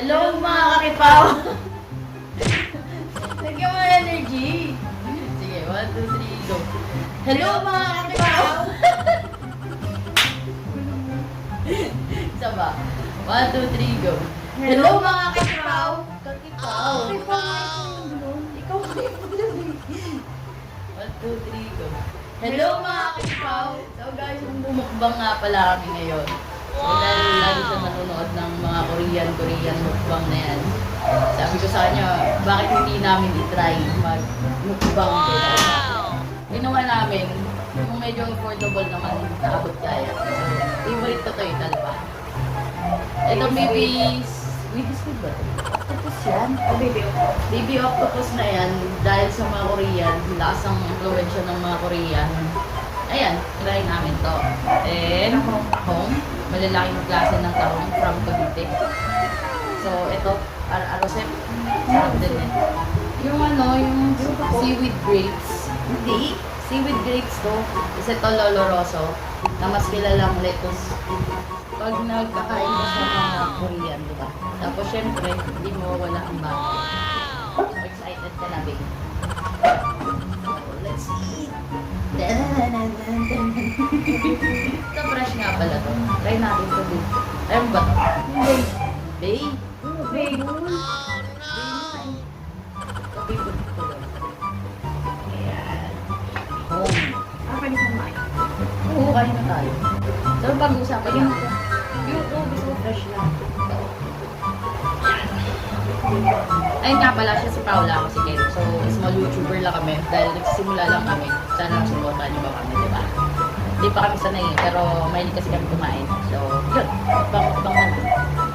Hello mga kakipaw! Lagyan mo energy! Sige, 1, 2, 3, go! Hello mga kakipaw! Isa ba? 1, 2, 3, go! Hello mga kakipaw! Kakipaw! Ikaw kayo! 1, 2, 3, go! Hello mga kakipaw! So guys, mukbang nga pala kami ngayon. So, dahil lagi siya nanonood ng mga Korean mukbang na yan. Sabi ko sa kanya, bakit hindi namin itry mag-mukbang din? Ginawa namin, yung medyo affordable naman, naabot kaya. So, favorite ko to yung talaba. Ito baby squid ba? Octopus yan? Baby octopus na yan, dahil sa mga Korean, lakas ang influensya ng mga Korean. Ayan, try namin to. And, home. Malalaking klase ng tahong from Cavite. So, ito, arosep. Sarap din eh. Yung yung seaweed grapes. Hindi. Seaweed grapes to. Kasi ito loloroso. Na mas kilalang lettuce. Pag nagkakain mo sa mga Korean, diba? Tapos, syempre, hindi mo wala ang bago. So, excited ka na, babe. Let's eat. Ito fresh nga pala to. Try natin ito din. Ayun ba to? Bay? Bay? Bay po dito ba? Ayan. Home. Pwede kong main. Oo, kain na tayo. So, pag-usapan natin. Yung gusto ko fresh lang. Ayun nga pala siya si Paula, ako si Ken. So, small YouTuber lang kami. Dahil nagsisimula lang kami. Sana supportan niyo ba kami, di ba? Hindi pa kami sanay, pero mahilig kasi kami kumain. So, yun. Bang natin.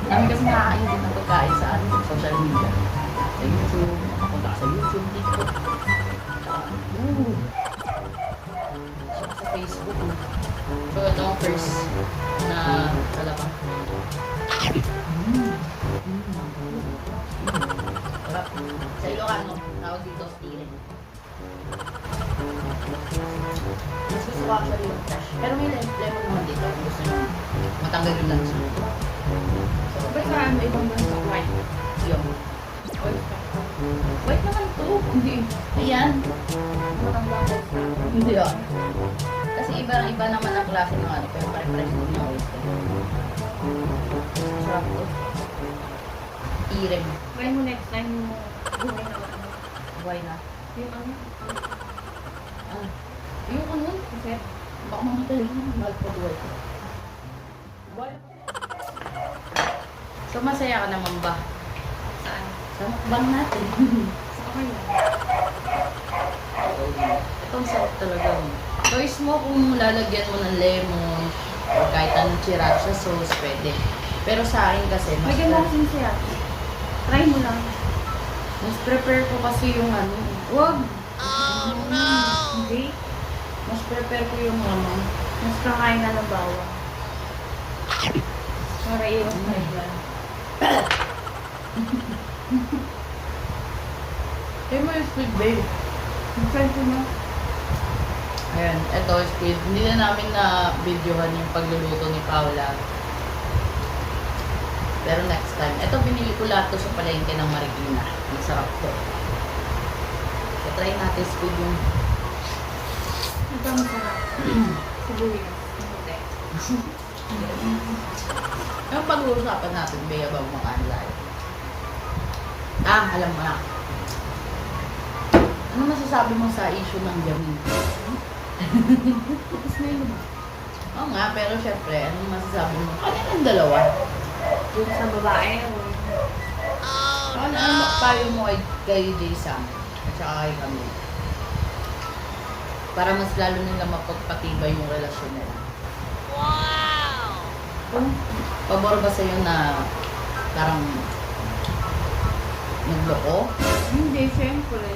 Dami kasi nakakain din ng pagkain sa social media. Sa YouTube, punta ka sa YouTube, TikTok. Saka sa Facebook. So, ito ang first na talaba. Sa Ilocano, tawag dito stealing. Mas gusto ko actually yung fresh. Pero may lemon naman dito. Gusto nyo matanggal yung lunch. So, Ba't saan may ibang bansa? White. yung Oyster. white naman ito. Hindi. Ayan. Matanda ko. Hindi ah. Kasi iba naman ang klase ng ano. Pero pare-pares din yung oyster. Sarap to. Irem. Try mo next time mo gawin na ano. Why na? Yung ano? Ah. Yung ano? Kasi Baka mamatay lang. Mahal pa buhay ko. So, masaya ka naman ba? saan? Sa mukbang natin. Sa okay lang. Itong sarap talaga. Choice mo kung lalagyan mo ng lemon o kahit anong sriracha sauce, pwede. Pero sa akin kasi, Lagyan mo kasing siya. Try mo lang. mas prepare ko kasi yung ano. Wag. Hindi. Mas prepare ko yung ano. Mas kakain na ng bawang. Para iwas na yan. Kaya mo yung squid babe. Try ko na. Ayan, ito squid. Hindi na namin na videohan yung pagluluto ni Paula. Pero next time. Ito binili ko lahat to sa palengke ng Marikina. Masarap to. So try natin squid yung Ito ang masarap. Sibuyas. Hindi. yung pag-uusapan natin, Bea, ba makaanlay? Alam mo na. Ano masasabi mo sa issue ng gamin? Tapos na yun. Oo nga, pero syempre, ano masasabi mo? Ano yung dalawa? Yung sa babae. Ano ang payo mo kay J-Sam at saka kay kami? Para mas lalo nila mapagpatibay yung relasyon nila. Oh, Pabor ba sa'yo na parang nagloko? hindi, siyempre.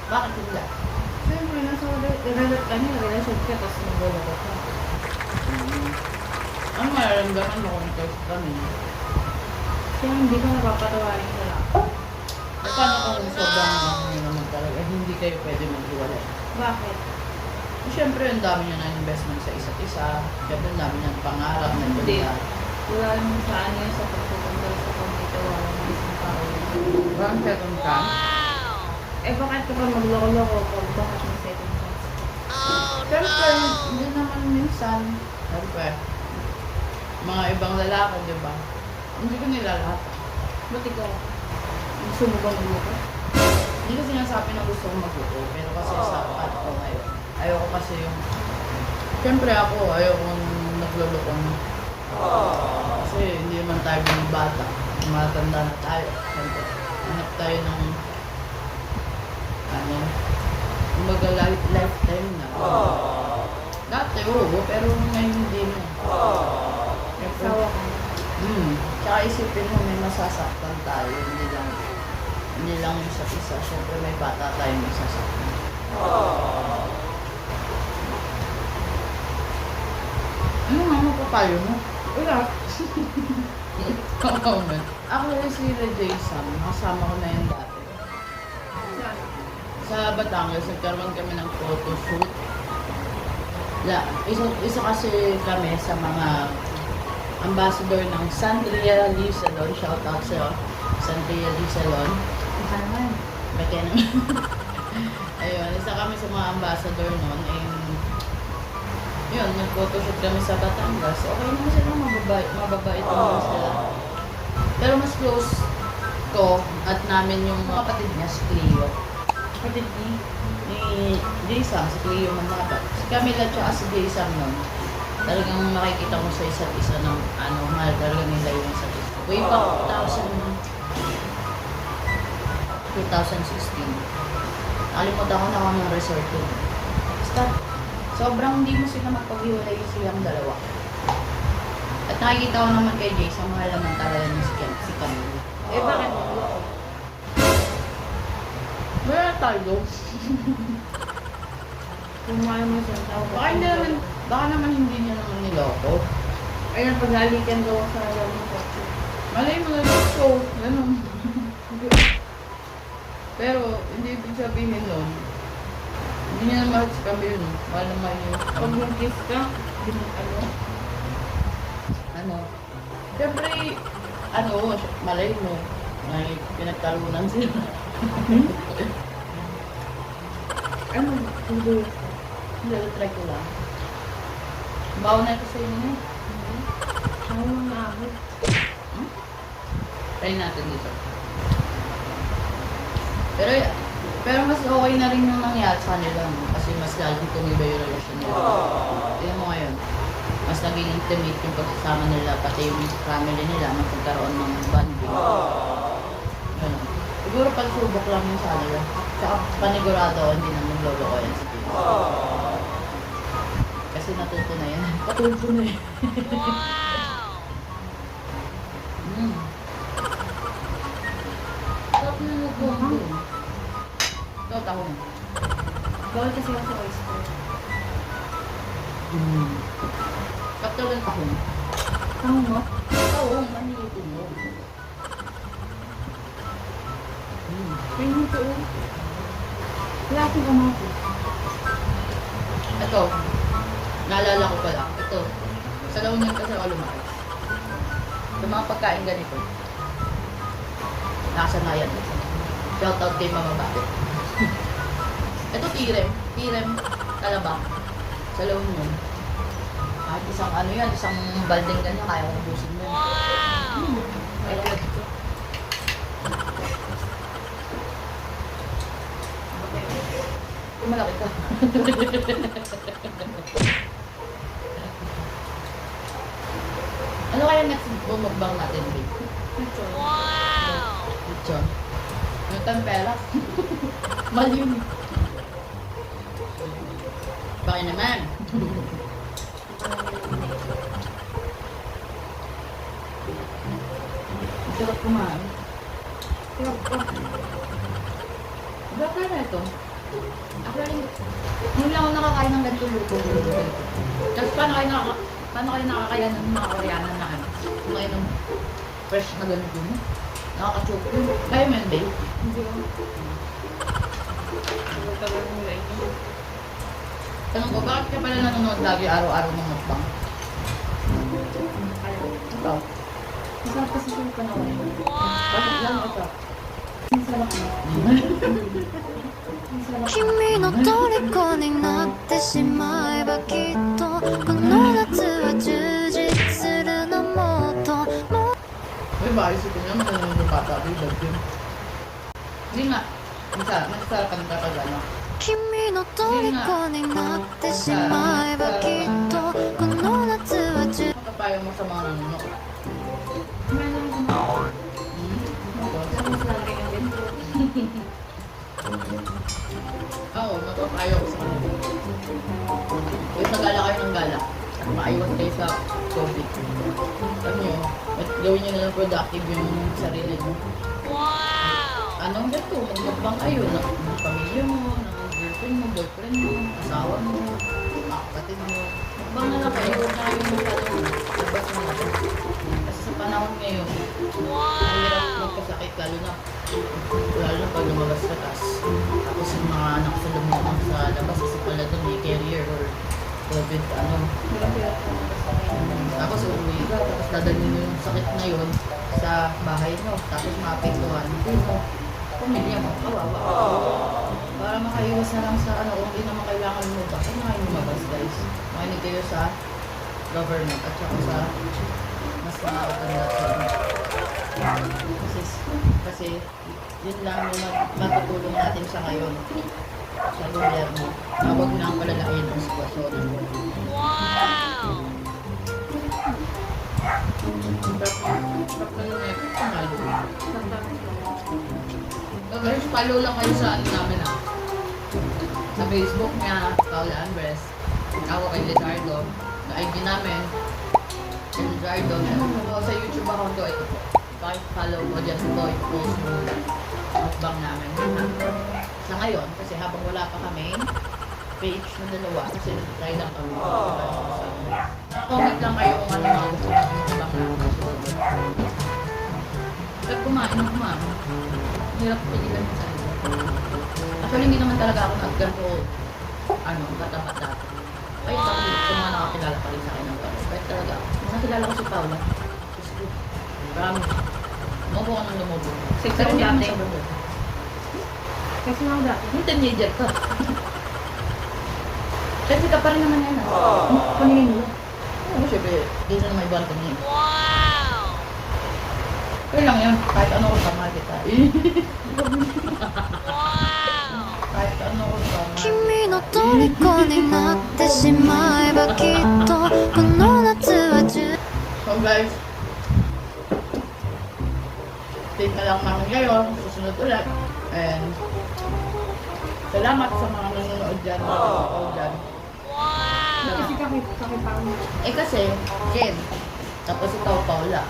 Bakit hindi? Siyempre, nasa relasyon ka, tapos nagluloko ka. Ano mararamdaman mo kung close kami? Kaya hindi ka napapatawarin ka lang. E paano kung sobrang ano naman talaga, hindi kayo pwede maghiwalay? Bakit? Siyempre, ang dami niya ng investment sa isa't isa. Siyempre, ang dami niya ng pangarap na Hindi. ganda. Wala naman sa ano yun sa pagpupunta sa pamilya, wala naman isang tao. Walang second chance. Eh, bakit ka pa magloko-loko pag bakit may second chance? Siyempre, hindi naman minsan. Siyempre, mga ibang lalaki, di ba? Hindi ko nila lahat. Ba't ikaw? Gusto mo bang magloko? Hindi ko sinasabi na gusto kong magluto. Pero kasi sa part ko ngayon, ayoko kasi yung... Siyempre ako, ayoko nagluloko. Kasi hindi naman tayo ng bata. Matanda na tayo. Siyempre, hanap tayo ng... Ano? Kumbaga lifetime na. Dati, oo. Pero ngayon hindi na. Siyempre, Asawa ka na. Tsaka isipin mo, may masasaktan tayo. Hindi lang yung isa't isa. Siyempre, may bata tayo may sasaktan. Ano nga mapapayo mo? Wala. Oo man. Ako si Jason, kasama ko na yan dati. Yan. Sa Batangas, nagkaroon kami ng photoshoot. Isa kasi kami sa mga ambassador ng Sandria Lee Salon. Shout out sa Sandria Lee Salon. Baka naman. Bakit naman? Ayun, isa kami sa mga ambassador noon. Yun, nag-photoshoot kami sa Batangas. Okay naman sila, mababait naman sila. Pero mas close ko at namin yung mga kapatid niya, si Cleo. Kapatid Ni Jason, si Cleo Mandabat. Si Camila tsaka si Jason nun. Talagang makikita mo sa isa't isa ng mahal talaga nila yung isa't isa. Way back 2016. Nakalimutan ko na ako ng resort ko. Basta, sobrang hindi mo sila magpaghiwalay silang dalawa. At nakikita ko naman kay Jason, mahal naman talaga niya si Camila. Eh, bakit magloko? Wala tayo. Kung mahal mo siyang tao, Baka naman hindi niya naman niloko. ayun, paghalikan daw sa alam mo ko. Malay mo na so, ganun. Pero, hindi ibig sabihin nun, hindi niya na mahal si Camille, no? Mahal naman yung... Pag nag-kiss ka, Ano? Siyempre, malay mo, may pinagtalunan sila. ano, hindi. Hindi, try ko lang. Bawa na ito sa inyo. Ano nang naahit? Try natin dito. Pero mas okay na rin yung nangyari sa kanila, no? Kasi mas lalong tumiba yung relasyon nila. Tingnan mo ngayon, mas naging intimate yung pagsasama nila, pati yung family nila, magkakaroon ng bonding. Ganun. Siguro pagsubok lang yung sa kanila. Tsaka panigurado, hindi na magloloko yan si Pino. Kasi natuto na yan. Patuto na yan. Sarap na nagbuhang. Ito, tahong. Bawal kasi ako sa oyster. Kapto lang tahong. Tama mo? Tahong, maniluto mo. May nito. Wala akong kamatis. Ito, naalala ko pala. Ito, sa launan kasi ako lumaki. Sa mga pagkain ganito, nakasanayan ko. Shout out kay Mama Bakit. Ito, tirem, talaba. Sa launan. Kahit isang isang baldeng ganyan, kaya ko ubusin mo. Wow! Kaya ito. Malaki ka. Ano kaya next mukbang natin, babe? Wow! Lechon. Yung tempera. Mali yun. Bakit naman? Sarap kumain. Sarap pa. Bakit na ito? Actually, hindi lang ako nakakain ng ganito luto. Tapos paano kayo nakakain ng mga Koreanan na ano? Kumain ng fresh na ganito mo? Nakaka-choke yun. Kaya mo yun, babe? Hindi ko. Hindi ko talaga nila yun. Tanong ko, bakit ka pala nanonood lagi araw-araw ng mukbang? Ito. Masarap kasi siya yung panahon. Bakit lang ito? Ang sarap na. Ang sarap na. 君の虜になってしまえばきっとこの夏は充実するのもっともっ Uy, baka isipin niya, mananonood yung bata. Bibag yun. Hindi nga. Nagsarapan ka ka gano'n. 君の虜になってしまえばきっとこの夏は充 Makapayo mo sa mga nanonood. Meron akong mga. Ako. Mas lalaki ng ganito. Oo, mapapayo ko sa kanila. Kung nagala kayo ng gala at maayos kayo sa COVID. Ano yun? At gawin nyo na lang productive yung sarili mo. Wow! Anong gato? Magmukbang kayo ng pamilya mo, ng girlfriend mo, boyfriend mo, asawa mo, mga kapatid mo. Mukbang na lang kayo, huwag na kayong magpano. Labas mo na. Kasi sa panahon ngayon, ang hirap magkasakit lalo na pag lumabas ka tapos yung mga anak sa lumabas sa labas kasi pala doon may carrier or COVID Hirap-hirap ko sa akin. tapos uuwi ka tapos dadalhin mo yung sakit na yun sa bahay mo tapos maapektuhan mo pamilya mo kawawa para makaiwas na lang sa kung hindi naman kailangan lumabas ay na kayo lumabas guys makinig kayo sa government at saka sa mas nakakatanda sa inyo kasi yun lang yung matutulong natin sa ngayon sa gobyerno na huwag na ang palalain ang sitwasyon. Wow! So guys, follow lang kayo sa ano namin sa Facebook niya, Paula Andres. Ako kay Lizardo. Sa IG namin, kay Lizardo. Sa YouTube account ko, ito po. Follow mo dyan po, i-post mo mukbang namin. Sa ngayon, kasi habang wala pa kami page na dalawa, kasi try lang kami. Comment lang kayo kung ano mga gusto namin mukbang namin. Pag kumain. Hirap pigilan sa sarili. Actually, hindi naman talaga ako nag-ganto katapat dati. Kahit ako sa mga nakakilala pa rin sa akin ng gano'n. Kahit talaga, nakilala ko si Paula. Marami. Lumubo ka ng lumubo. Sexy Pero ako hindi naman dati. sa lumubo. Kasi lang dati. Yung teenager ka. Kasi ka pa rin naman yan. Paningin mo. Oo, syempre, doon na may bantong yun. Wow! Kaya lang yun, kahit ano ko tama kita. Wow! Kahit ano ko tama. 君の虜になってしまえばきっとこの夏は充 So guys, update na lang namin ngayon, susunod ulit. And salamat sa mga nanonood dyan, nakakapag dyan. Kasi kakipang. Eh kasi, Jen, tapos ikaw Paula.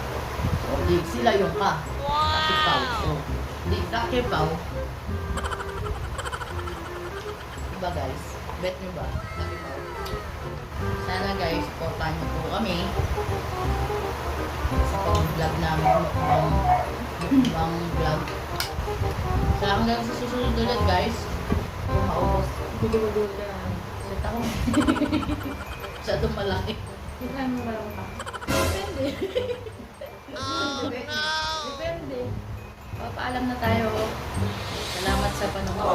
So, di, sila yung ka. Kasi Pao. So, di ka kay Pao. Diba guys? Bet nyo ba? Kami Pao. Sana guys, supportahan nyo po kami. Sa pag-vlog namin, mukbang vlog. Sa hanggang sa susunod ulit guys, kung maubos. Gudul-gudul lang. Set ako. Masyadong malaki. Tignan mo lang pa. Depende. Depende. Paalam na tayo. Salamat sa panonood.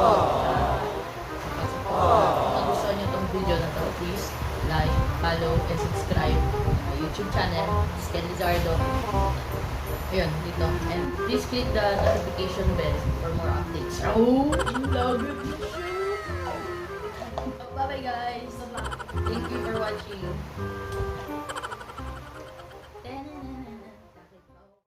Kung nagustuhan nyo itong video na to, please like, follow, and subscribe my YouTube channel, Ken Lizardo. Ayun, dito. And please click the notification bell for more updates. Oh, love it. Bye-bye guys. Thank you for watching.